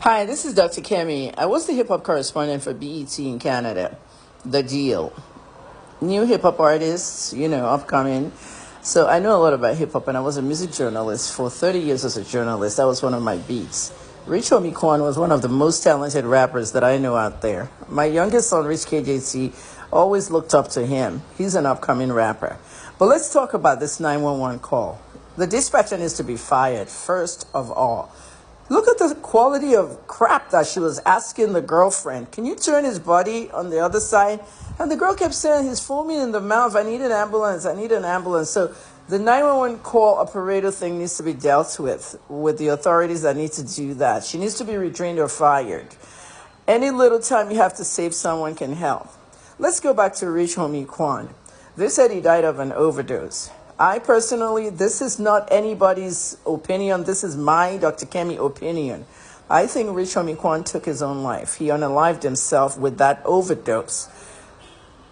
Hi, this is Dr. Kemi. I was the hip hop correspondent for BET in Canada. The deal. New hip hop artists, upcoming. So I know a lot about hip hop, and I was a music journalist for 30 years as a journalist. That was one of my beats. Rich Homie Quan was one of the most talented rappers that I know out there. My youngest son, Rich KJC, always looked up to him. He's an upcoming rapper. But let's talk about this 911 call. The dispatcher needs to be fired, first of all. Look at the quality of crap that she was asking the girlfriend. Can you turn his body on the other side? And the girl kept saying, he's foaming in the mouth. I need an ambulance. I need an ambulance. So the 911 call operator thing needs to be dealt with the authorities that need to do that. She needs to be retrained or fired. Any little time you have to save someone can help. Let's go back to Rich Homie Quan. They said he died of an overdose. I personally, this is not anybody's opinion. This is my Dr. Kemi opinion. I think Rich Homie Quan took his own life. He unalived himself with that overdose.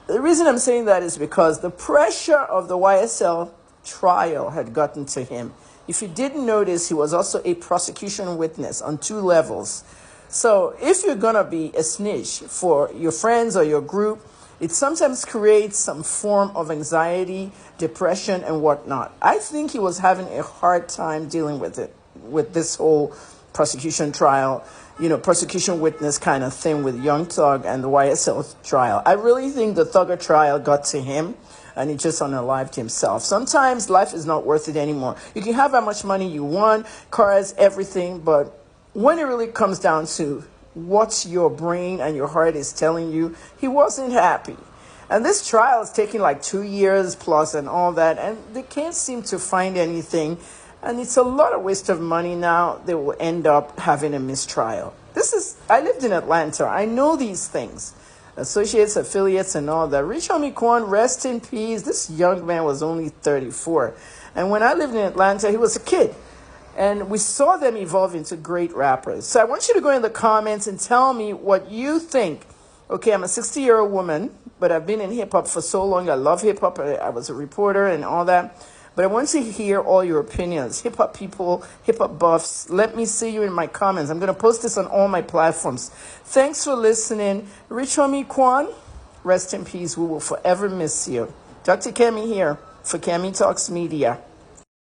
The reason I'm saying that is because the pressure of the YSL trial had gotten to him. If you didn't notice, he was also a prosecution witness on two levels. So if you're going to be a snitch for your friends or your group, it sometimes creates some form of anxiety, depression, and whatnot. I think he was having a hard time dealing with it, with this whole prosecution trial, prosecution witness kind of thing with Young Thug and the YSL trial. I really think the Thugger trial got to him, and he just unalived himself. Sometimes life is not worth it anymore. You can have how much money you want, cars, everything, but when it really comes down to what your brain and your heart is telling you, he wasn't happy. And this trial is taking like 2 years plus and all that, and they can't seem to find anything. And it's a lot of waste of money now. They will end up having a mistrial. I lived in Atlanta. I know these things. Associates, affiliates, and all that. Rich Homie Quan, rest in peace. This young man was only 34. And when I lived in Atlanta, he was a kid. And we saw them evolve into great rappers. So I want you to go in the comments and tell me what you think. Okay, I'm a 60-year-old woman, but I've been in hip-hop for so long. I love hip-hop. I was a reporter and all that. But I want to hear all your opinions. Hip-hop people, hip-hop buffs, let me see you in my comments. I'm going to post this on all my platforms. Thanks for listening. Rich Homie Quan, rest in peace. We will forever miss you. Dr. Kemi here for Kemi Talks Media.